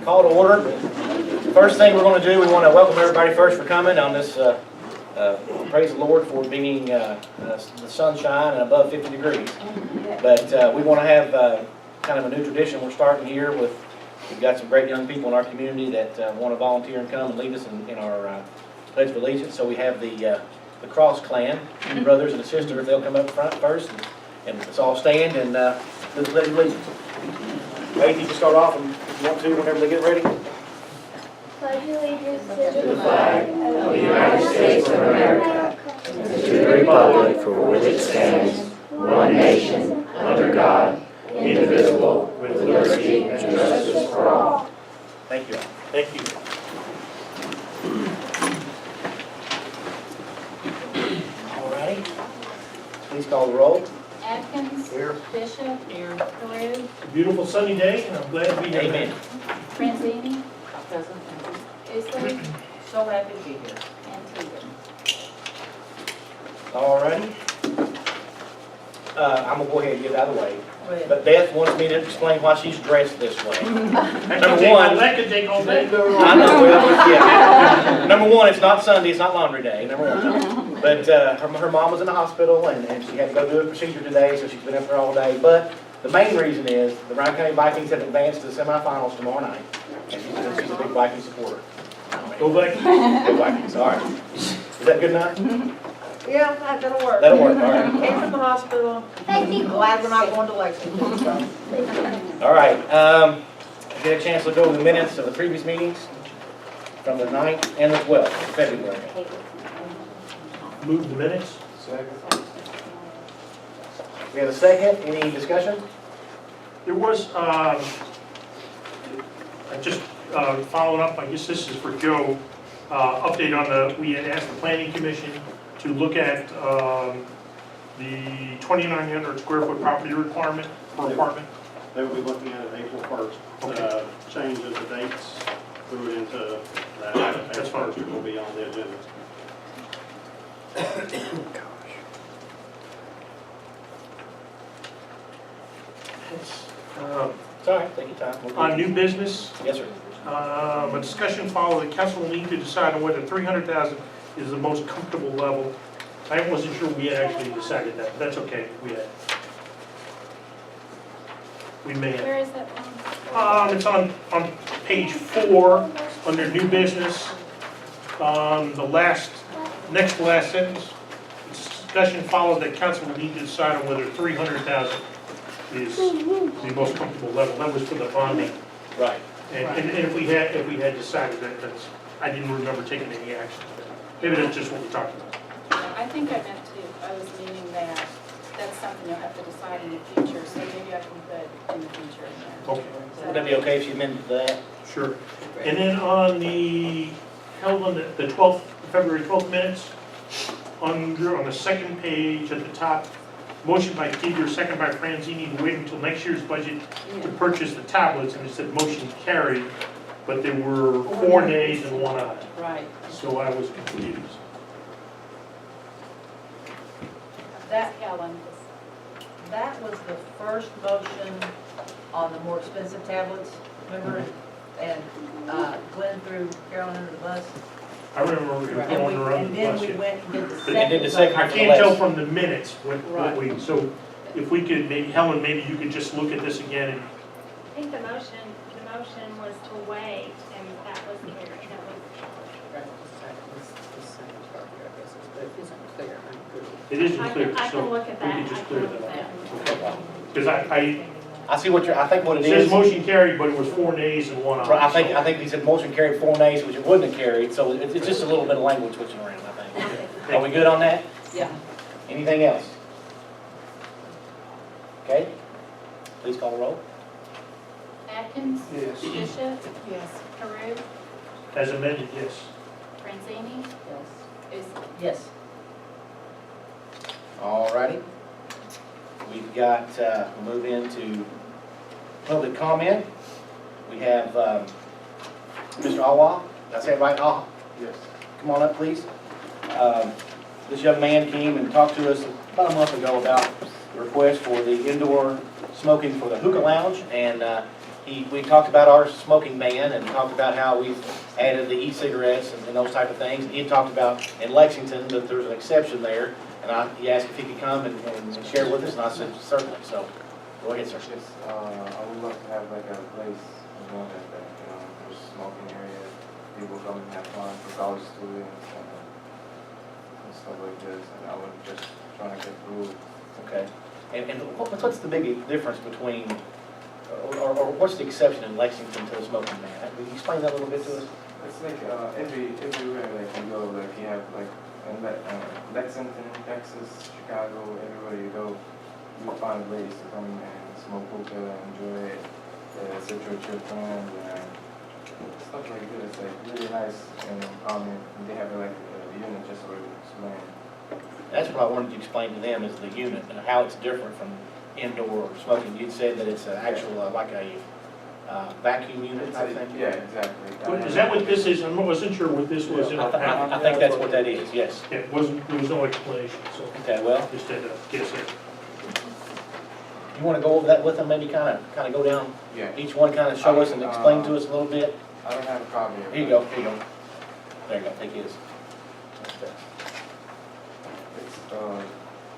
Call to order. First thing we're going to do, we want to welcome everybody first for coming on this, praise the Lord for being the sunshine and above 50 degrees. But we want to have kind of a new tradition we're starting here with, we've got some great young people in our community that want to volunteer and come and lead us in our Pledge of Allegiance. So we have the Cross Clan, brothers and a sister, if they'll come up front first, and let's all stand and do the Pledge of Allegiance. Wade, you can start off if you want to whenever they get ready. Pledge allegiance to the flag of the United States of America, and to the republic for which it stands, one nation, under God, indivisible, with liberty and justice for all. Thank you. Thank you. All righty. Please call the roll. Atkins. Here. Bishop. Here. Carew. Beautiful sunny day, and I'm glad to be here. Amen. Franzini. Present. Isley. So happy to be here. And Teegan. All righty. I'm going to go ahead and get it out of the way. Go ahead. But Beth wants me to explain why she's dressed this way. That could take all day. I know, well, yeah. Number one, it's not Sunday, it's not laundry day, number one. But her mom was in the hospital and she had to go do a procedure today, so she's been up there all day. But the main reason is the Round County Vikings have advanced to the semifinals tomorrow night. And she's a big Viking supporter. Go back. Go Vikings, all right. Is that good enough? Yeah, that'll work. That'll work, all right. Came from the hospital. Glad we're not going to Lexington. So. All right, get a chance to look over the minutes of the previous meetings from the 9th and the 12th of February. Move the minutes. We have a second, any discussion? There was, just following up, I guess this is for Joe, update on we had asked the Planning Commission to look at the 2,900 square foot property requirement per apartment. They will be looking at it April 1st. Okay. Change of the dates, threw it into that. That's fine. It will be on the agenda. It's all right, take your time. We'll On new business, Yes, sir. a discussion followed. The council will need to decide on whether 300,000 is the most comfortable level. I wasn't sure we had actually decided that, but that's okay. We may have. Where is that one? It's on page 4, under new business. The next to last sentence, discussion followed that council will need to decide on whether 300,000 is the most comfortable level. That was for the bonding. Right. And if we had decided that, I didn't remember taking any action. Maybe that's just what we talked about. I think I meant to, I was meaning that that's something you'll have to decide in the future, so maybe I can put in the future in there. Okay. Would that be okay if you amended that? Sure. And then on the, held on the 12th, February 12th minutes, on the second page at the top, motion by Teeter, second by Franzini to wait until next year's budget to purchase the tablets, and it said motion carried, but there were 4 nays and 1 aye. Right. So I was confused. That, Helen, that was the first motion on the more expensive tablets, remember? And Glenn threw Carolyn under the bus. I remember going around And the then bus we here. went and did the But second. you did the second. I can't tell from the minutes what Right. so if we could, maybe Helen, maybe you could just look at this again and I think the motion was to wait, and that was carried. That was, it isn't I clear, can, I so can look at we that. could just I clear can look that at up. Because I I see what I think what it it says is. motion carried, but it was 4 nays and 1 aye. I think he said motion carried 4 nays, which it wouldn't have carried, so it's just a little bit of language switching around, I think. Are we good on that? Yeah. Anything else? Okay, please call the roll. Atkins. Yes. Bishop. Yes. Carew. As amended, yes. Franzini. Yes. Isley. Yes. All righty. We've got, we'll move into public comment. We have Mr. Awa, did I say it right? Awa? Yes. Come on up, please. This young man came and talked to us about a month ago about the request for the indoor smoking for the hookah lounge, and we talked about our smoking ban and talked about how we've added the e-cigarettes and those type of things. And he had talked about in Lexington that there's an exception there. And he asked if he could come and share with us, and I said certainly. So go ahead, sir. Yes, I would love to have like a place, that, there's smoking area, people come and have fun for college students and stuff like this, and I would just try to get through. Okay. And what's the big difference between, or what's the exception in Lexington to the smoking ban? Can you explain that a little bit to us? It's like everywhere like you go, like you have like in Lexington, Texas, Chicago, everywhere you go, you find ways to come and smoke hookah, enjoy it, sit with your friends, and stuff like this. It's like really nice and calming. They have like a unit just so explain. That's what I wanted to explain to them, is the unit and how it's different from indoor smoking. You'd said that it's an actual, like a vacuum unit type thing? Yeah, exactly. Is that what this is? I wasn't sure what this was in our packet. I think that's what that is, yes. Yeah, it wasn't, there was no explanation, so Okay, well, just had to guess it. you want to go over that with them, maybe kind of go down, Yeah, each one kind of show us and explain to us a little bit? I don't have a copy of it. Here you go, here you go. There you go, take his. Okay. It's,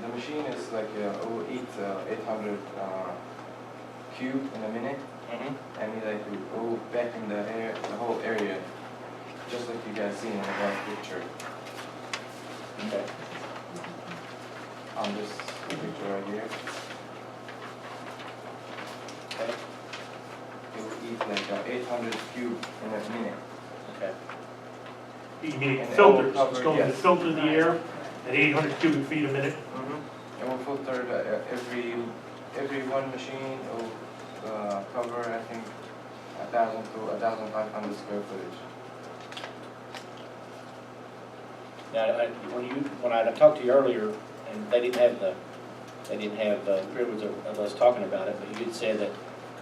the machine is like, eats 800 cube in a minute. Mhm. And we like to go back in the whole area, just like you guys seen in the last picture. Okay. On this picture right here, Okay. it will eat like 800 cube in a minute. Okay. You mean And filters, it will it's cover- going to yes. filter the air at 800 cubic feet a minute. It will filter every one machine. It will cover, I think, 1,000 to 1,500 square footage. Now, when I talked to you earlier, and they didn't have the privilege of us talking about it, but you had said that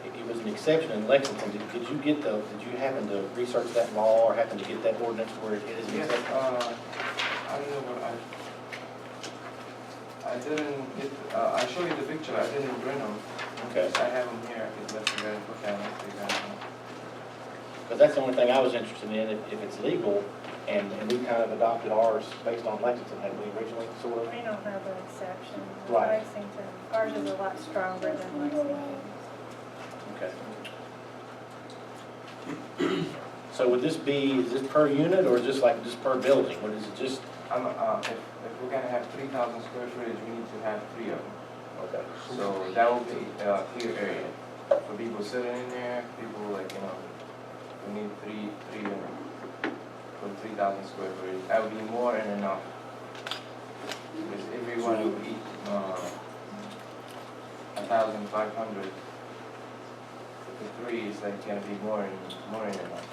it was an exception in Lexington. Did you happen to research that law or happen to get that ordinance where it is an Yes, exception? I don't know what I didn't get, I show you the picture, I didn't print them. Okay. I have them here, I could let you guys look at them if you guys want. Because that's the only thing I was interested in, if it's legal, and we kind of adopted ours based on Lexington, had we originally, sort of? We don't have an exception. Right. Lexington, ours is a lot stronger than Lexington. Okay. So would this be, is this per unit, or is this like just per building? What is it, just? If we're gonna have 3,000 square footage, we need to have 3 of them. Okay. So that will be a clear area. For people sitting in there, people like, we need three of them for 3,000 square footage. That would be more than enough. Because everyone will eat 1,500. The 3 is like gonna be more than enough.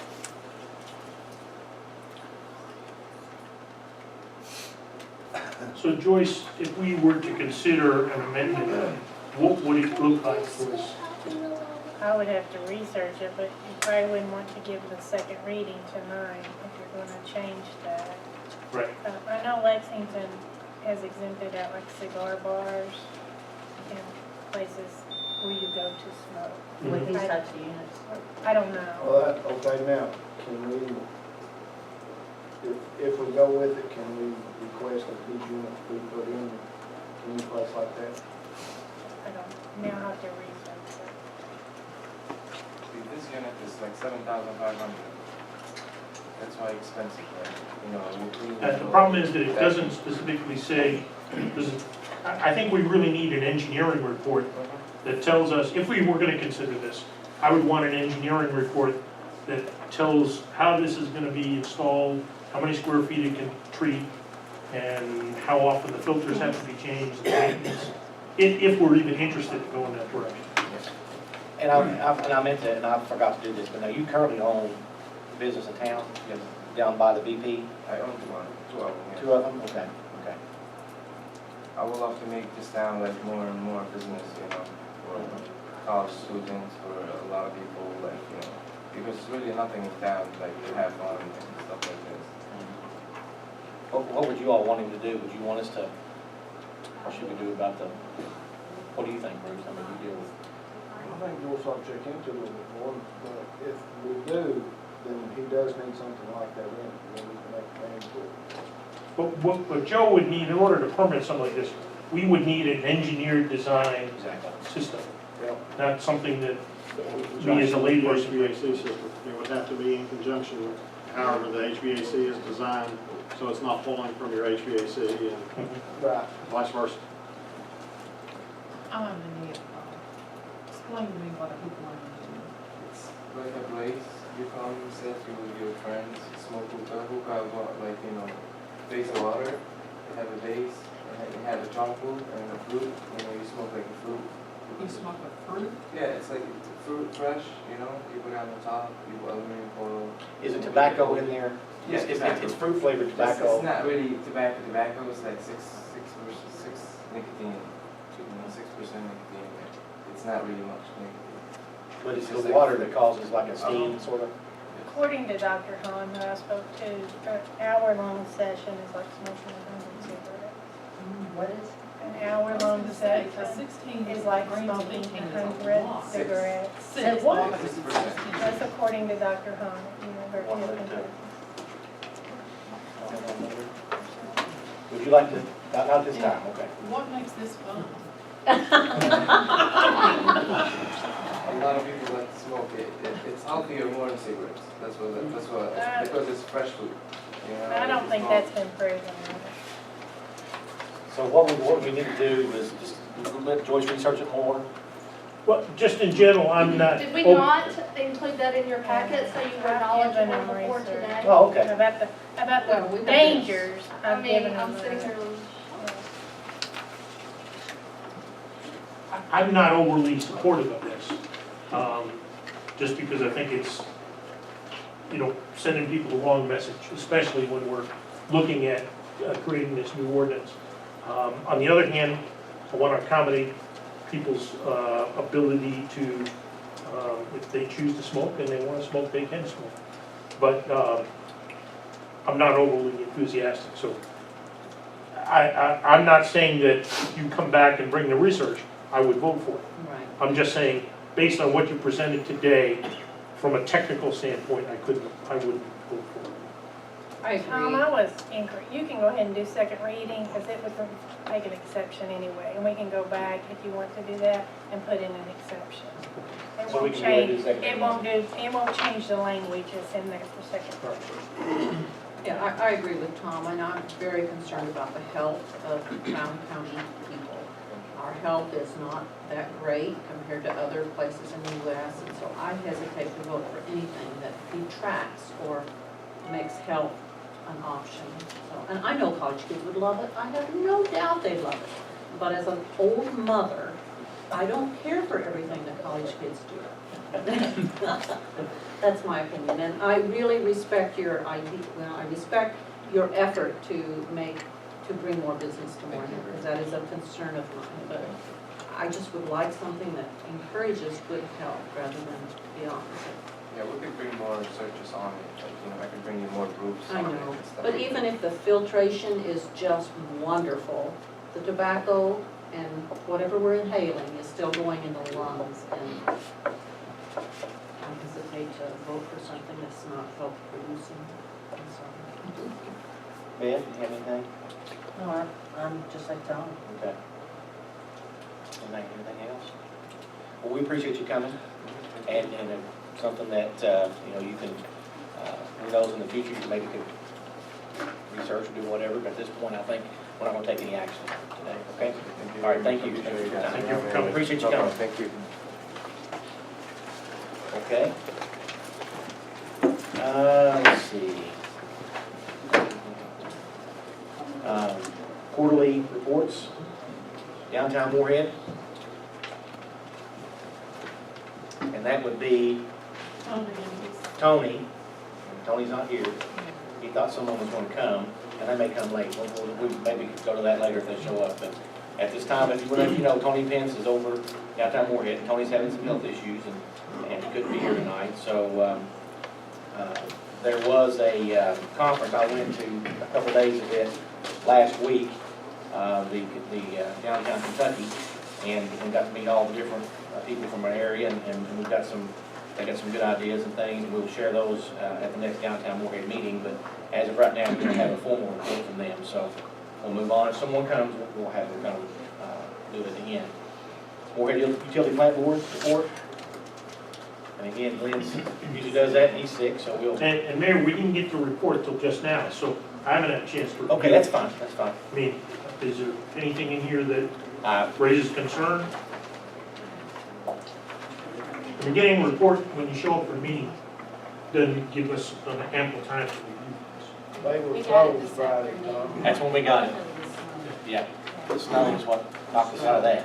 So Joyce, if we were to consider an amendment, what would it look like for us? I would have to research it, but you probably wouldn't want to give the second reading tonight if you're gonna change that. Right. I know Lexington has exempted out like cigar bars and places where you go to smoke. With these types of units. I don't know. Well, okay, now, can we, if we go with it, can we request that these units be put in any place like that? I don't, now I have to research it. See, this unit is like 7,500. That's why expensive, right? The problem is that it doesn't specifically say, I think we really need an engineering report that tells us, if we were gonna consider this, I would want an engineering report that tells how this is gonna be installed, how many square feet it can treat, and how often the filters have to be changed, the maintenance, if we're even interested in going that direction. And I meant to, and I forgot to do this, but now you currently own business in town, down by the BP? I own 2 of them. Yeah. 2 of them? Okay, okay. I would love to make this town like more and more business, for college students, for a lot of people, like, because there's really nothing in town like to have fun and stuff like this. What would you all want him to do? Would you want us to, what should we do about what do you think, Bruce? I mean, you deal with. think you'll sort of check into it a little bit more, but if we do, then he does need something like that in, then we can make a plan for it. But what Joe would need, in order to permit something like this, we would need an engineered design Exactly. system, Yep. not something that Which me as a layperson. HVAC system, it would have to be in conjunction with however the HVAC is designed, so it's not pulling from your HVAC and Right. vice versa. I'm in need, explain to me what a hoop line is. It's like a place you come, set you with your friends, smoke hookah. Hookah got like, you know, base of water, you have a base, and you have a charcoal and a fruit, you know, you smoke like a fruit. You smoke a fruit? Yeah, it's like fruit fresh, you know, you put it on the top, you put aluminum foil. Is it tobacco in there? Yes, tobacco. It's fruit flavored It's tobacco. not really tobacco. Tobacco is like 6 nicotine, 6% nicotine. It's not really much nicotine. But it's the water that causes like a steam sort of. According to Dr. Hahn, who I spoke to, an hour-long session is like smoking 100 cigarettes. What is? An hour-long session A 16 is like grams of smoking nicotine is a 100 lot. cigarettes. Six. What? 6%. That's according to Dr. Hahn, you know, her 102. Would you like to, not this time, okay. What makes this fun? A lot of people like to smoke it. It's healthier more than cigarettes. That's what, because it's fresh food. You know, I don't it's think not- that's been proven. So what we need to do is just let Joyce research it more. Well, just in general, I'm not. Did we oh, not include that in your packet so you were knowledgeable before today? Oh, okay. About Well, the we- dangers, I I've mean, given I'm them. sitting the- here, I'm not overly supportive of this, just because I think it's, sending people the wrong message, especially when we're looking at creating this new ordinance. On the other hand, I want to accommodate people's ability to, if they choose to smoke and they want to smoke, they can smoke. But I'm not overly enthusiastic, so I'm not saying that if you come back and bring the research, I would vote for it. Right. I'm just saying, based on what you presented today, from a technical standpoint, I wouldn't vote for it. I Tom, agree. I was incorrect. You can go ahead and do second reading, because it would make an exception anyway. And we can go back, if you want to do that, and put in an exception. It So we won't can go ahead and do change, second it won't change the language that's in there for second reading. Yeah, I agree with Tom, and I'm very concerned about the health of Brown County people. Our health is not that great compared to other places in the U.S., and so I hesitate to vote for anything that detracts or makes health an option. So, and I know college kids would love it, I have no doubt they'd love it. But as an old mother, I don't care for everything that college kids do. That's my opinion, and I really respect your idea, well, I respect your effort to bring more business to Warren, because that is a concern of mine, but I just would like something that encourages good health rather than the opposite. Yeah, we could bring more researchers on it. Like, I could bring you more groups I on it know, and stuff. but even if the filtration is just wonderful, the tobacco and whatever we're inhaling is still going in the lungs, and I hesitate to vote for something that's not health producing. I'm sorry. Ben, you have anything? No, I'm just like Tom. Okay. Anything else? Well, we appreciate you coming, and something that, you can, who knows, in the future, you maybe could research or do whatever, but at this point, I think we're not gonna take any action today, okay? All right, thank you. Thank you for coming. Appreciate you coming. Thank you. Okay. Let's see. Quarterly reports, downtown Moorhead. And that would be Tony. Tony's not here. He thought someone was gonna come, and they may come late. We maybe could go to that later if they show up, but at this time, if you know, Tony Pence is over downtown Moorhead, and Tony's having some health issues, and he couldn't be here tonight, so, there was a, conference I went to a couple days of it last week, the downtown Kentucky, and got to meet all the different people from our area, and we've got some, they got some good ideas and things, and we'll share those at the next downtown Moorhead meeting, but as of right now, we don't have a formal report from them, so we'll move on. If someone comes, we'll have them come do it at the end. Moorhead Utility Plant Board report. And again, Glenn usually does that, and he's sick, so we'll. And Mayor, we didn't get the report till just now, so I haven't had a chance to review. Okay, that's fine, that's fine. I mean, is there anything in here that raises concern? The beginning report, when you show up for a meeting, doesn't give us an ample time to review this. They We were got it closed this Friday, afternoon. Tom. That's when we got it. Yeah, the snow is what knocked us out of that.